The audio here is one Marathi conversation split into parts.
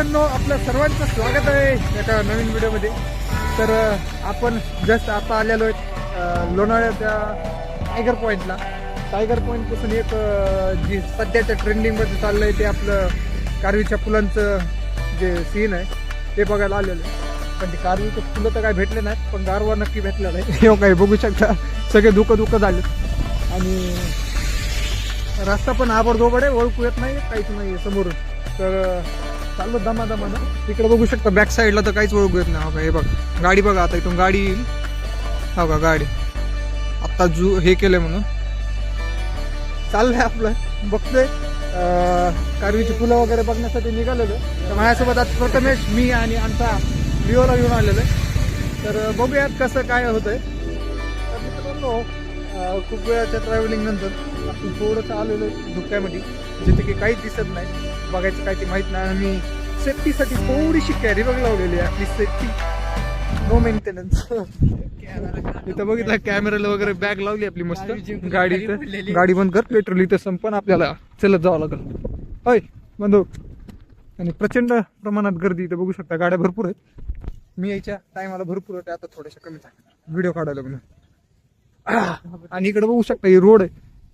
मित्रांनो, आपलं सर्वांचं स्वागत आहे एका नवीन व्हिडिओमध्ये. तर आपण जस्ट आता आलेलो आहे लोणावळ्याच्या टायगर पॉईंटला. टायगर पॉईंटपासून एक जी सध्याच्या ट्रेंडिंगमध्ये चाललं आहे ते आपलं कारवीच्या फुलांचं जे सीन आहे ते बघायला आलेलं आहे. पण ते कारवीचे फुलं तर काय भेटले नाहीत, पण गारवा नक्की भेटलेला आहे. हे काही बघू शकता, सगळे धुकं झाले आणि रस्ता पण आबडधोबड आहे, ओळखू येत नाही, काहीच नाही समोरून. तर चाललो दमादमानं. तिकडे बघू शकता बॅक साईडला तर काहीच ओळखू येत नाही. हो का, हे बघा गाडी बघा, आता इथून गाडी येईल. हो का, गाडी आत्ता हे केलंय म्हणून चाललंय आपलं. बघतोय कारवीची फुलं वगैरे बघण्यासाठी निघालेलो. तर माझ्यासोबत आज प्रथमेश, मी आणि आमचा रिओला घेऊन आलेलो आहे. तर बघूयात कसं काय होतंय. तर मित्रांनो, खूप वेळाच्या ट्रॅव्हलिंग नंतर आपण थोडंसं आलेलो धुक्यामध्ये, जिथे की काहीच दिसत नाही, बघायचं काय ते माहीत नाही. आणि सेफ्टीसाठी थोडीशी कॅरी बॅग लावलेली आहे आपली. Safety no maintenance. इथं बघितलं कॅमेराला वगैरे बॅग लावली आपली मस्त. गाडी बंद कर, पेट्रोल इथं संपन, आपल्याला चलत जावं लागेल. होय बंधू. आणि प्रचंड प्रमाणात गर्दी इथं बघू शकता, गाड्या भरपूर आहेत. मी यायच्या टायमाला भरपूर होत्या, आता थोड्याशा कमी झाल्या व्हिडिओ काढायला म्हणून. आणि इकडे बघू शकता ही रोड आहे.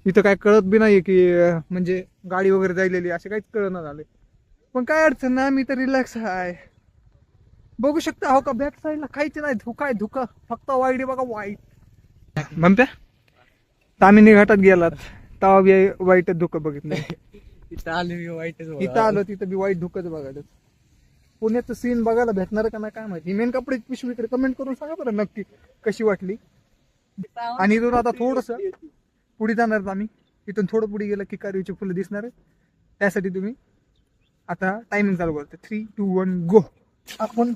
इथं काय कळत बी नाहीये की म्हणजे गाडी वगैरे जायलेली, असे काहीच कळना झाले. पण काय अडचण नाही, मी तर रिलॅक्स आहे. बघू शकता हो का, बॅक साईडला काहीच नाही, धुका आहे धुका, फक्त वाईट बघा, वाईट म्हणत्या. तामिनी घाटात गेलात तेव्हा बी वाईटच धुकं बघितलं. इथं आलो मी वाईटच. इथं आलो तिथं बी वाईट धुकंच बघायला. पुण्याचं सीन बघायला भेटणार का नाही काय माहिती. मेन कपड्याची पिशवीकडे कमेंट करून सांगा बरं नक्की कशी वाटली. आणि इथून आता थोडस पुढे जाणार आम्ही. इथून थोडं पुढे गेलं की कारवीची फुलं दिसणार आहे. त्यासाठी तुम्ही आता टायमिंग चालू करते. 3, 2, 1 गो. आपण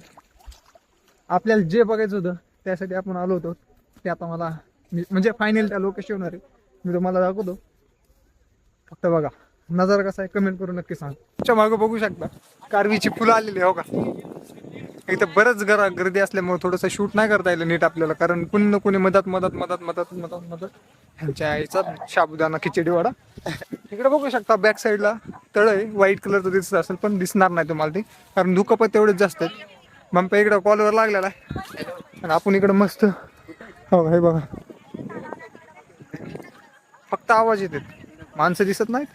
आपल्याला जे बघायचं होतं त्यासाठी आपण आलो होतो, ते आता मला म्हणजे फायनल त्या लोकेशनवर आहे, मी तुम्हाला दाखवतो. फक्त बघा नजारा कसा आहे, कमेंट करून नक्की सांग. तुमच्या मागं बघू शकता कारवीची फुलं आलेली हो का. इथं बरंच गर्दी असल्यामुळे थोडंसं शूट नाही करता येईल नीट आपल्याला, कारण कुणी ना कुणी मदत ह्यांच्या आईचा साबुदाणा खिचडी वडा. इकडे बघू शकता बॅक साईडला तळ आहे, व्हाईट कलरचं दिसत असेल पण दिसणार नाही तुम्हाला ते, कारण धुकं पण तेवढेच जास्त आहेत. मग इकडं कॉलवर लागलेला आहे आणि आपण इकडं मस्त. हो हे बघा, फक्त आवाज येते, माणसं दिसत नाहीत,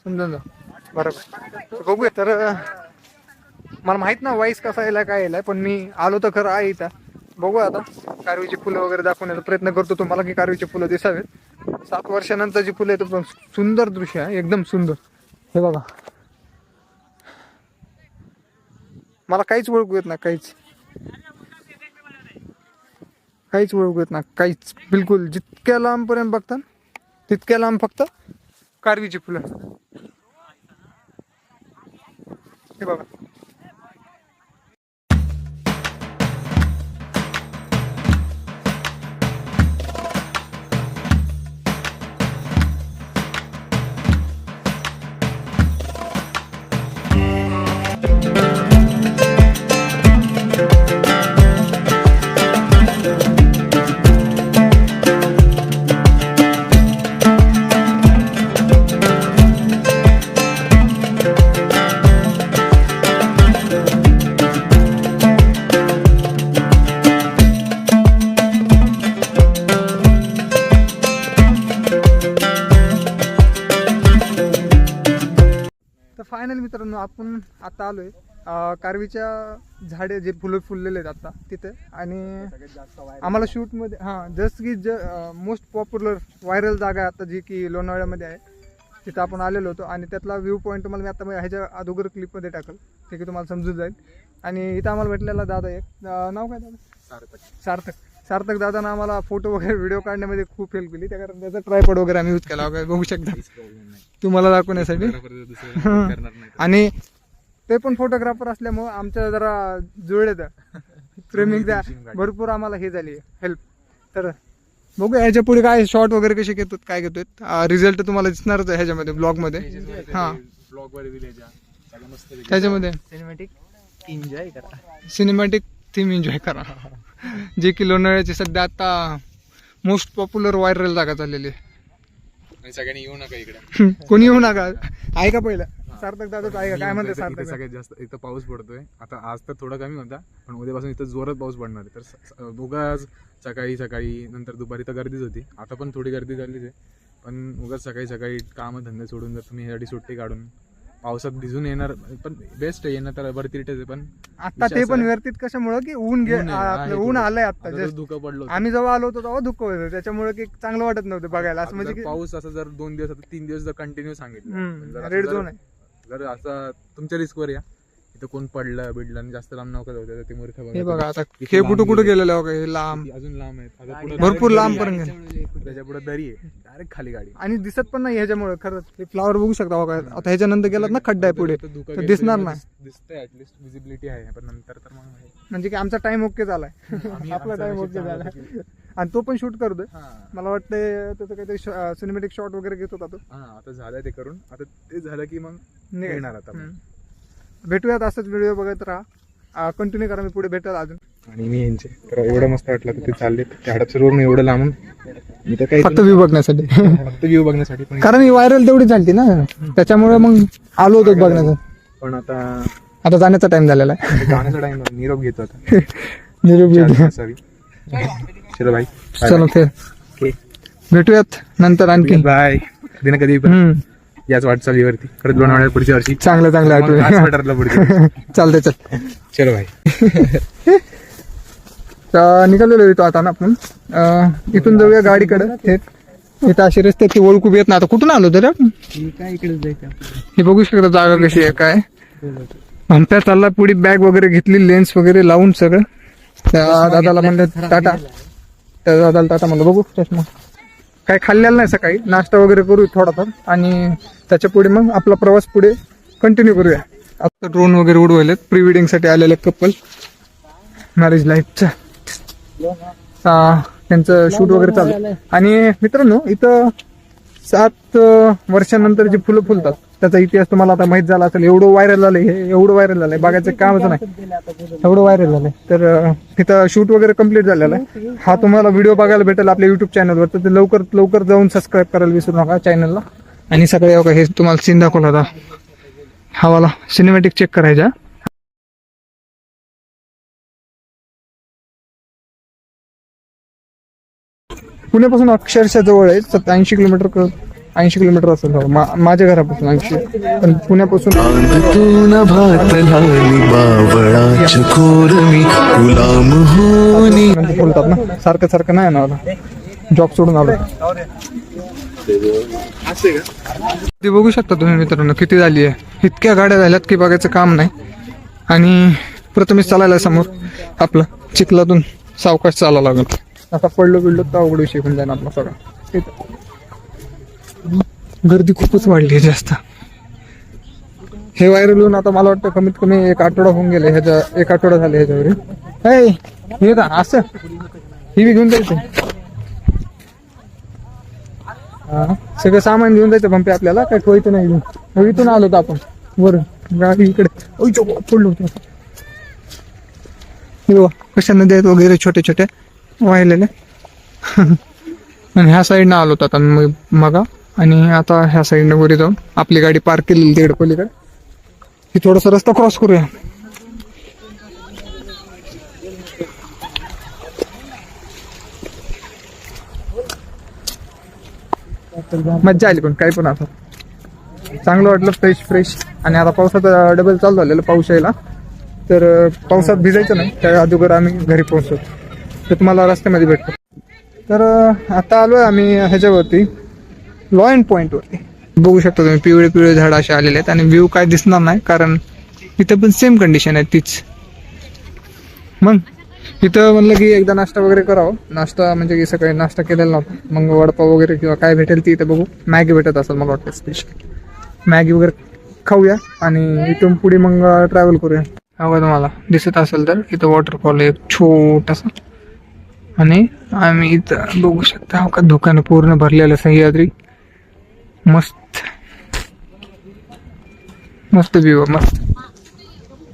समजून जा बरोबर. बघूया. तर मला माहित ना वाईस कसा यायला काय यायलाय, पण मी आलो तर खरं आहे इथं. बघूया आता कारवीची फुलं वगैरे दाखवण्याचा प्रयत्न करतो तुम्हाला की कारवीची फुलं दिसावेत. 7 वर्षानंतरची फुलं येतं, पण सुंदर दृश्य आहे, एकदम सुंदर. हे बघा, मला काहीच ओळखू येत नाही, काहीच ओळखू येत नाही, काहीच बिलकुल. जितक्या लांबपर्यंत बघता तितक्या लांब फक्त कारवीची फुलं. हे बघा, फायनल मित्रांनो आपण आता आलोय कारवीच्या झाडे जे फुलं फुललेले आहेत आता तिथे. आणि आम्हाला शूटमध्ये जस्ट की मोस्ट पॉप्युलर व्हायरल जागा आहे आता जी की लोणावळ्यामध्ये आहे, तिथं आपण आलेलो होतो. आणि त्यातला व्ह्यू पॉईंट तुम्हाला मी आता ह्याच्या अगोदर क्लिपमध्ये टाकल, ते की तुम्हाला समजून जाईल. आणि इथं आम्हाला भेटलेला दादा एक, नाव काय दादा? सार्थक दादानं आम्हाला फोटो वगैरे व्हिडिओ काढण्यामध्ये खूप हेल्प केली, त्या कारण त्याचा ट्रायपॉड वगैरे आम्ही यूज केला वगैरे, बघू शकता तुम्हाला दाखवण्यासाठी. आणि ते पण फोटोग्राफर असल्यामुळे आमच्या जरा जुळले तर फ्रेमिंगचा भरपूर आम्हाला हे झाली हेल्प. तर बघू ह्याच्या पुढे काय शॉर्ट वगैरे कसे घेतो, काय घेतोय, रिझल्ट तुम्हाला दिसणारच आहे ह्याच्यामध्ये ब्लॉगमध्ये. त्याच्यामध्ये सिनेमॅटिक थीम एन्जॉय करा, जे की लोणावळ्याची सध्या आता मोस्ट पॉप्युलर व्हायरल जागा चाललेली आहे. सगळ्यांनी येऊ नका इकडे. कोणी येऊ नका, आहे का पहिलं सार्थक दादाच आहे का? काय म्हणते इथं सार्थक? सगळ्यात जास्त इथं पाऊस पडतोय. आता आज तर थोडा कमी होता, पण उद्यापासून इथं जोरात पाऊस पडणार आहे. तर उगाच सकाळी नंतर दुपारी तर गर्दीच होती. आता पण थोडी गर्दी झालीच आहे, पण उगाच सकाळी कामं धंदे सोडून जर तुम्ही यासाठी सुट्टी काढून पावसात भिजून येणार, पण बेस्ट आहे येणं तर वरती रिटच आहे. पण आता ते पण व्यर्थित कशामुळे की ऊन ऊन आलंय आता आता just. धुकं पडलं होतं. आम्ही जेव्हा आलो होतो तेव्हा धुकं होतं, त्याच्यामुळे की चांगलं वाटत नव्हतं बघायला. असं आता म्हणजे जर की पाऊस असं जर 2 दिवस आता 3 दिवस जर कंटिन्यू सांगितलं, जर असं रेड जर- झोन आहे. जर असं तुमच्या रिस्कवर या, इथं कोण पडलं बिडलं आणि जास्त लांब नका जाऊ, ते मूर्ख हे बघा. बघा आता किती हे लांब कुठं गेले. गेलेलं बघा, हे लांब अजून लांब आहेत. आता पुढं भरपूर direct लांब दरी पर्यंत आहे. त्याच्या पुढे दरी आहे, डायरेक्ट खाली गाडी. आणि दिसत पण नाही ह्याच्यामुळे. खरंच हे फ्लॉवर बघू शकता बघा. आता ह्याच्यानंतर गेलात ना खड्डा आहे पुढे, तर धुकं तर गेलं दिसणार तरी नाही. दिसतंय ऍटलीस्ट विजिबिलिटी आहे, पण नंतर तर मग म्हणजे की आमचा टाइम ओके झालाय. आम्ही आपला आमचा टाइम नशीब ओके चांगलं झालाय. होतं की- आणि तो पण शूट करतोय. हा मला वाटतं त्याचं काहीतरी सिनेमॅटिक शॉट वगैरे घेत होता तो. आता झालंय ते करून. आता ते झालं की मग निघायचं. येणार आता. भेटूयात असंच व्हिडिओ बघत राहा. कंटिन्यू करा, मी पुढे भेटेल अजून. आणि मी यांचे तर एवढं मस्त वाटलं तर ते चालले त्या हडपसरवरून एवढं लांबून. मी तर काही फक्त व्ह्यू बघण्यासाठी. फक्त व्ह्यू बघण्यासाठी, पण कारण ही व्हायरल तेवढी झालती ना, त्याच्यामुळे मग आलो होतो बघण्याचं. पण आता आता जाण्याचा टाइम झालेला आहे. जाण्याचा टाइम निरोप घेतो आता. निरोप. सॉरी चलो भाई, चलो फिर भेटूयात नंतर आणखी. बाय. कधी ना कधी पण याच वाटचालीवरती परत लोणावळ्यात पुढच्या वर्षी चांगलं मग आठवलं. आज ठरलं पुढच्या वर्षी. चालतंय चल. चलो भाई. तर निघालेलो येतो आता ना आपण. इथून जाऊया गाडीकडे थेट. इथं अशी रस्त्याची ओळखू बी येत ना. आता कुठून आलो तर आपण? काय इकडेच जायचं हे बघू शकता जागा कशी आहे काय. आमच्या चालला पुढे बॅग वगैरे घेतली, लेन्स वगैरे लावून सगळं. त्या दादाला म्हणलं टाटा. त्या दादाला टाटा म्हणलं बघू चष्मा. काय खाल्लेलं नाही सकाळी, नाश्ता वगैरे करू थोडाफार आणि त्याच्या पुढे मग आपला प्रवास पुढे कंटिन्यू करूया. आता ड्रोन वगैरे उडवायलेत प्री वेडिंग साठी आलेले कपल. मॅरेज लाईफचा त्यांचं शूट वगैरे चालू. आणि मित्रांनो इथं 7 वर्षानंतर जे फुलं फुलतात त्याचा इतिहास तुम्हाला आता माहित झाला असेल. एवढं व्हायरल झालंय, हे एवढं व्हायरल झालंय, बघायचं कामच नाही, एवढं व्हायरल झालंय. तर तिथं शूट वगैरे कम्प्लीट झालेला आहे. हा तुम्हाला व्हिडिओ बघायला भेटेल आपल्या युट्यूब चॅनलवर. तर ते लवकर जाऊन सबस्क्राईब करायला विसरू नका चॅनलला. आणि सगळे हे तुम्हाला सीन दाखवला होता, हवाला सिनेमॅटिक चेक करायचा. पुण्यापासून अक्षरशः जवळ आहे. 80 किलोमीटर 80 किलोमीटर असेल माझ्या घरापासून 80. पण पुण्यापासून बोलतात ना, सारखं नाही ना. जॉब सोडून आलो. ते बघू शकता तुम्ही मित्रांनो किती झाली आहे. इतक्या गाड्या झाल्यात की बघायचं काम नाही. आणि प्रथमेश चालायला समोर आपलं चिखलातून सावकाश चालायला लागल. आता पडलो तर अवघड विषय होऊन जाईल आपला सगळा. गर्दी खूपच वाढली आहे जास्त. हे व्हायरल होऊन आता मला वाटतं कमीत कमी 1 आठवडा होऊन गेले. 1 आठवडा झाले ह्याच्यावर. हे का असं ही बी घेऊन जायचं. सगळं सामान घेऊन जायचं पंपे आपल्याला. काय ठेवायचं नाही घेऊन. इथून आलो होतो आपण वर गाडी इकडे पडलो होतो. कशा नद्या आहेत वगैरे छोटे छोटे वाहिलेले. आणि ह्या साईडनं आलो होतो आता मग. आणि आता ह्या साईडनं वरी जाऊन आपली गाडी पार्क केलेली तिकडे पलीकडे. ही थोडासा रस्ता क्रॉस करूया. मज्जा आली, पण काही पण आता चांगलं वाटलं. फ्रेश. आणि आता पावसाचा डबल चालू झालेला पाऊस यायला. तर पावसात भिजायचं नाही, त्या अगोदर आम्ही घरी पोहोचतो. तर तुम्हाला रस्त्यामध्ये भेटतो. तर आता आलोय आम्ही ह्याच्यावरती लॉयन पॉइंट वरती. बघू शकता तुम्ही पिवळे झाड असे आलेले आहेत. आणि व्ह्यू काय दिसणार नाही कारण इथं पण सेम कंडिशन आहे तीच. मग इथं म्हणलं की एकदा नाश्ता वगैरे करावं. नाश्ता म्हणजे की सकाळी नाश्ता केलेला नव्हता. मग वडापाव वगैरे किंवा काय भेटेल ती इथं बघू. मॅगी भेटत असेल मला वाटतं स्पेशल. मॅगी वगैरे खाऊया आणि इथून पुढे मग ट्रॅव्हल करूया. हवं तुम्हाला दिसत असेल तर इथं वॉटरफॉल आहे छोटासा. आणि आम्ही इथं बघू शकता का दुकानं पूर्ण भरलेलं सह्याद्री. मस्त व्ह्यू मस्त.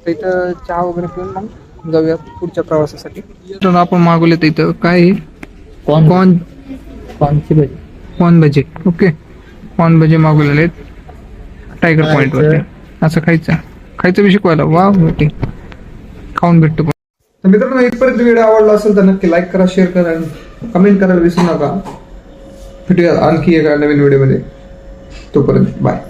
इथं चहा वगैरे पिऊन मग जाऊया पुढच्या प्रवासासाठी. तर आपण मागवले तर इथं काय कॉर्न भजे. ओके, कॉर्न भजे मागवलेले आहेत टायगर पॉइंट वरती. असं खायचं बी शिकवायला. वा भेटे खाऊन भेटतो. तर मित्रांनो, इथपर्यंत व्हिडिओ आवडला असेल तर नक्की लाईक करा, शेअर करा आणि कमेंट करायला विसरू नका. भेटूया आणखी एका नवीन व्हिडिओमध्ये. तोपर्यंत बाय.